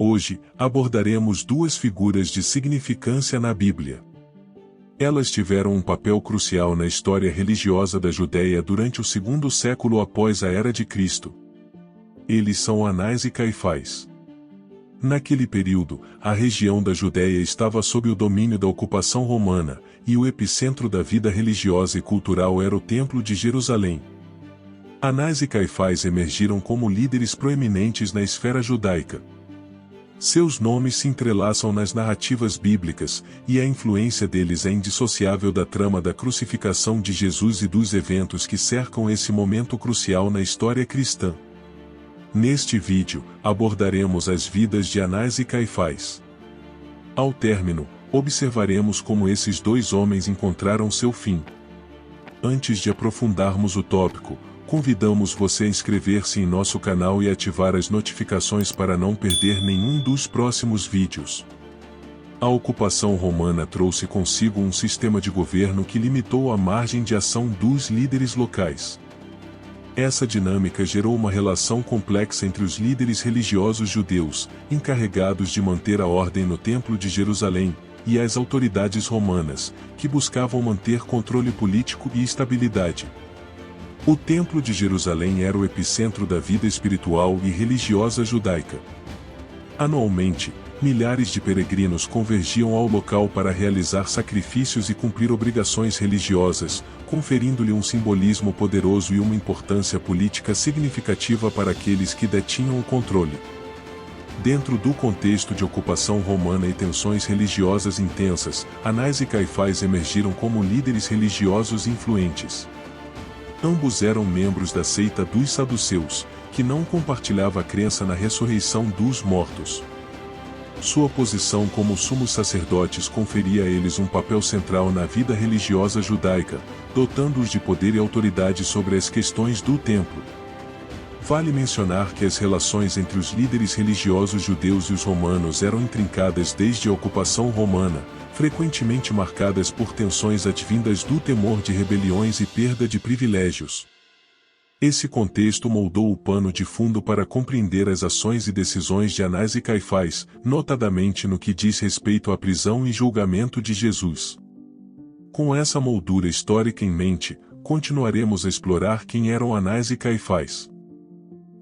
Hoje, abordaremos duas figuras de significância na Bíblia. Elas tiveram um papel crucial na história religiosa da Judéia durante o segundo século após a Era de Cristo. Eles são Anás e Caifás. Naquele período, a região da Judéia estava sob o domínio da ocupação romana, e o epicentro da vida religiosa e cultural era o Templo de Jerusalém. Anás e Caifás emergiram como líderes proeminentes na esfera judaica. Seus nomes se entrelaçam nas narrativas bíblicas, e a influência deles é indissociável da trama da crucificação de Jesus e dos eventos que cercam esse momento crucial na história cristã. Neste vídeo, abordaremos as vidas de Anás e Caifás. Ao término, observaremos como esses dois homens encontraram seu fim. Antes de aprofundarmos o tópico, convidamos você a inscrever-se em nosso canal e ativar as notificações para não perder nenhum dos próximos vídeos. A ocupação romana trouxe consigo um sistema de governo que limitou a margem de ação dos líderes locais. Essa dinâmica gerou uma relação complexa entre os líderes religiosos judeus, encarregados de manter a ordem no Templo de Jerusalém, e as autoridades romanas, que buscavam manter controle político e estabilidade. O Templo de Jerusalém era o epicentro da vida espiritual e religiosa judaica. Anualmente, milhares de peregrinos convergiam ao local para realizar sacrifícios e cumprir obrigações religiosas, conferindo-lhe um simbolismo poderoso e uma importância política significativa para aqueles que detinham o controle. Dentro do contexto de ocupação romana e tensões religiosas intensas, Anás e Caifás emergiram como líderes religiosos influentes. Ambos eram membros da seita dos saduceus, que não compartilhava a crença na ressurreição dos mortos. Sua posição como sumos sacerdotes conferia a eles um papel central na vida religiosa judaica, dotando-os de poder e autoridade sobre as questões do templo. Vale mencionar que as relações entre os líderes religiosos judeus e os romanos eram intrincadas desde a ocupação romana, frequentemente marcadas por tensões advindas do temor de rebeliões e perda de privilégios. Esse contexto moldou o pano de fundo para compreender as ações e decisões de Anás e Caifás, notadamente no que diz respeito à prisão e julgamento de Jesus. Com essa moldura histórica em mente, continuaremos a explorar quem eram Anás e Caifás.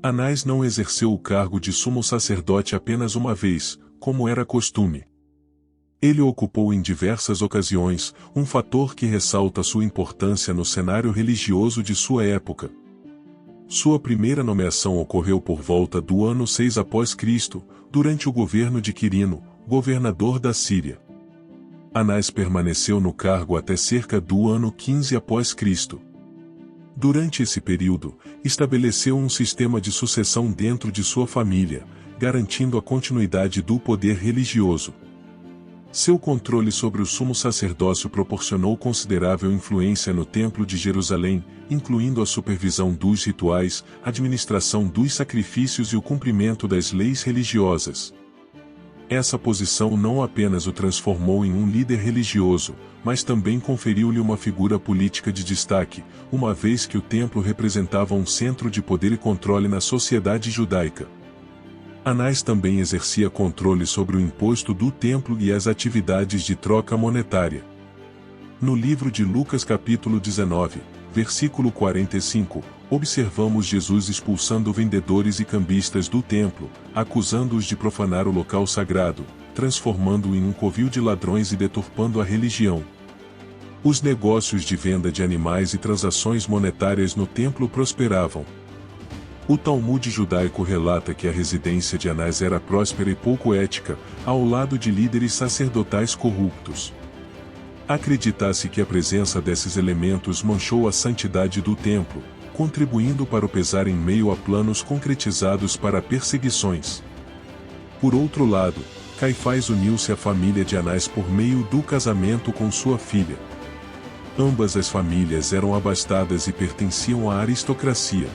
Anás não exerceu o cargo de sumo sacerdote apenas uma vez, como era costume. Ele o ocupou em diversas ocasiões, um fator que ressalta sua importância no cenário religioso de sua época. Sua primeira nomeação ocorreu por volta do ano 6 após Cristo, durante o governo de Quirino, governador da Síria. Anás permaneceu no cargo até cerca do ano 15 após Cristo. Durante esse período, estabeleceu um sistema de sucessão dentro de sua família, garantindo a continuidade do poder religioso. Seu controle sobre o sumo sacerdócio proporcionou considerável influência no Templo de Jerusalém, incluindo a supervisão dos rituais, administração dos sacrifícios e o cumprimento das leis religiosas. Essa posição não apenas o transformou em um líder religioso, mas também conferiu-lhe uma figura política de destaque, uma vez que o templo representava um centro de poder e controle na sociedade judaica. Anás também exercia controle sobre o imposto do templo e as atividades de troca monetária. No livro de Lucas capítulo 19, versículo 45, observamos Jesus expulsando vendedores e cambistas do templo, acusando-os de profanar o local sagrado, transformando-o em um covil de ladrões e deturpando a religião. Os negócios de venda de animais e transações monetárias no templo prosperavam. O Talmud judaico relata que a residência de Anás era próspera e pouco ética, ao lado de líderes sacerdotais corruptos. Acredita-se que a presença desses elementos manchou a santidade do templo, contribuindo para o pesar em meio a planos concretizados para perseguições. Por outro lado, Caifás uniu-se à família de Anás por meio do casamento com sua filha. Ambas as famílias eram abastadas e pertenciam à aristocracia.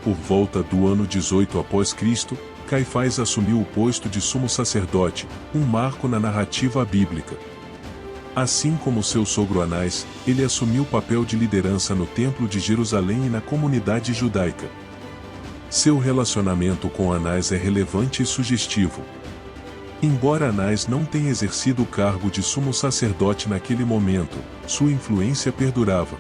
Por volta do ano 18 após Cristo, Caifás assumiu o posto de sumo sacerdote, um marco na narrativa bíblica. Assim como seu sogro Anás, ele assumiu o papel de liderança no Templo de Jerusalém e na comunidade judaica. Seu relacionamento com Anás é relevante e sugestivo. Embora Anás não tenha exercido o cargo de sumo sacerdote naquele momento, sua influência perdurava.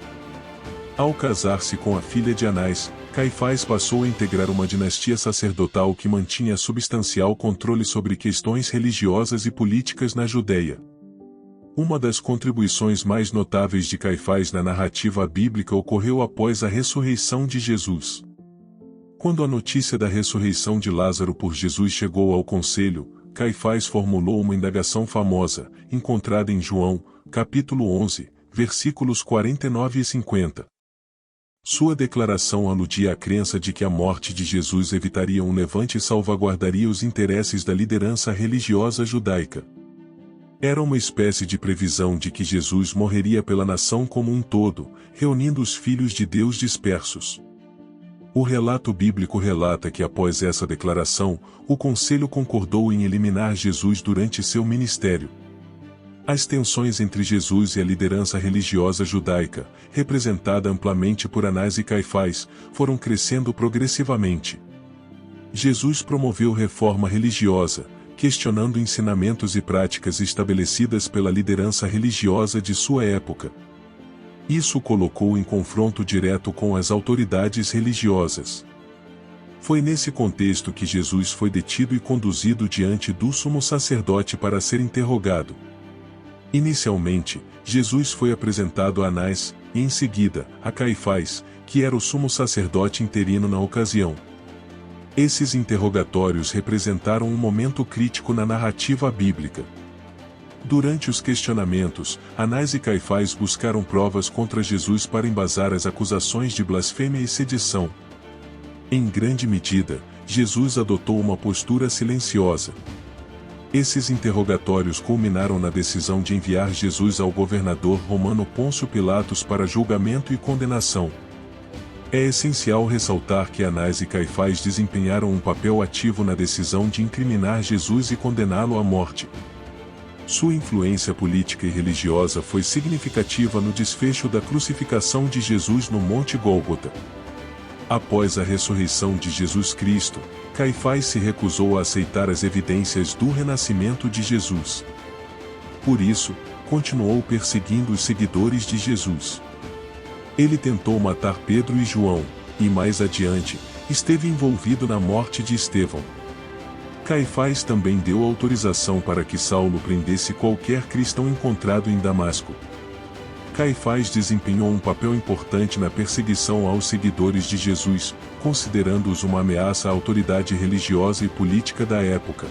Ao casar-se com a filha de Anás, Caifás passou a integrar uma dinastia sacerdotal que mantinha substancial controle sobre questões religiosas e políticas na Judeia. Uma das contribuições mais notáveis de Caifás na narrativa bíblica ocorreu após a ressurreição de Jesus. Quando a notícia da ressurreição de Lázaro por Jesus chegou ao conselho, Caifás formulou uma indagação famosa, encontrada em João, capítulo 11, versículos 49 e 50. Sua declaração aludia à crença de que a morte de Jesus evitaria um levante e salvaguardaria os interesses da liderança religiosa judaica. Era uma espécie de previsão de que Jesus morreria pela nação como um todo, reunindo os filhos de Deus dispersos. O relato bíblico relata que após essa declaração, o conselho concordou em eliminar Jesus durante seu ministério. As tensões entre Jesus e a liderança religiosa judaica, representada amplamente por Anás e Caifás, foram crescendo progressivamente. Jesus promoveu reforma religiosa, questionando ensinamentos e práticas estabelecidas pela liderança religiosa de sua época. Isso o colocou em confronto direto com as autoridades religiosas. Foi nesse contexto que Jesus foi detido e conduzido diante do sumo sacerdote para ser interrogado. Inicialmente, Jesus foi apresentado a Anás, e em seguida, a Caifás, que era o sumo sacerdote interino na ocasião. Esses interrogatórios representaram um momento crítico na narrativa bíblica. Durante os questionamentos, Anás e Caifás buscaram provas contra Jesus para embasar as acusações de blasfêmia e sedição. Em grande medida, Jesus adotou uma postura silenciosa. Esses interrogatórios culminaram na decisão de enviar Jesus ao governador romano Pôncio Pilatos para julgamento e condenação. É essencial ressaltar que Anás e Caifás desempenharam um papel ativo na decisão de incriminar Jesus e condená-lo à morte. Sua influência política e religiosa foi significativa no desfecho da crucificação de Jesus no Monte Gólgota. Após a ressurreição de Jesus Cristo, Caifás se recusou a aceitar as evidências do renascimento de Jesus. Por isso, continuou perseguindo os seguidores de Jesus. Ele tentou matar Pedro e João, e mais adiante, esteve envolvido na morte de Estevão. Caifás também deu autorização para que Saulo prendesse qualquer cristão encontrado em Damasco. Caifás desempenhou um papel importante na perseguição aos seguidores de Jesus, considerando-os uma ameaça à autoridade religiosa e política da época.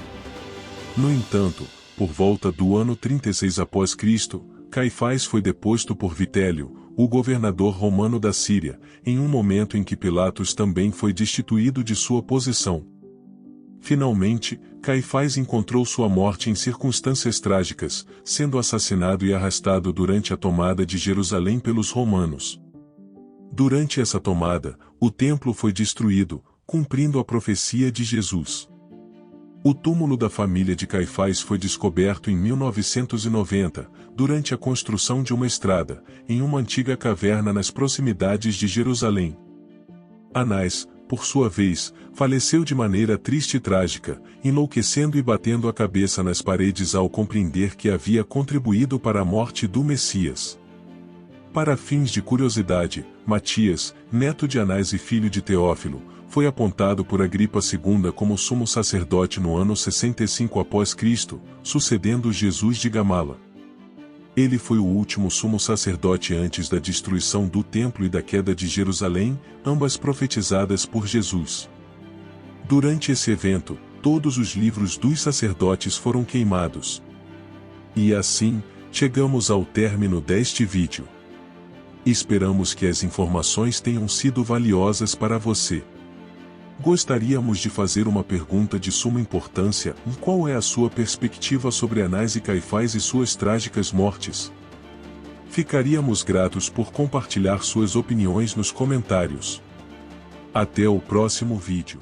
No entanto, por volta do ano 36 após Cristo, Caifás foi deposto por Vitélio, o governador romano da Síria, em um momento em que Pilatos também foi destituído de sua posição. Finalmente, Caifás encontrou sua morte em circunstâncias trágicas, sendo assassinado e arrastado durante a tomada de Jerusalém pelos romanos. Durante essa tomada, o templo foi destruído, cumprindo a profecia de Jesus. O túmulo da família de Caifás foi descoberto em 1990, durante a construção de uma estrada, em uma antiga caverna nas proximidades de Jerusalém. Anás, por sua vez, faleceu de maneira triste e trágica, enlouquecendo e batendo a cabeça nas paredes ao compreender que havia contribuído para a morte do Messias. Para fins de curiosidade, Matias, neto de Anás e filho de Teófilo, foi apontado por Agripa II como sumo sacerdote no ano 65 após Cristo, sucedendo Jesus de Gamala. Ele foi o último sumo sacerdote antes da destruição do templo e da queda de Jerusalém, ambas profetizadas por Jesus. Durante esse evento, todos os livros dos sacerdotes foram queimados. E assim, chegamos ao término deste vídeo. Esperamos que as informações tenham sido valiosas para você. Gostaríamos de fazer uma pergunta de suma importância: qual é a sua perspectiva sobre Anás e Caifás e suas trágicas mortes? Ficaríamos gratos por compartilhar suas opiniões nos comentários. Até o próximo vídeo.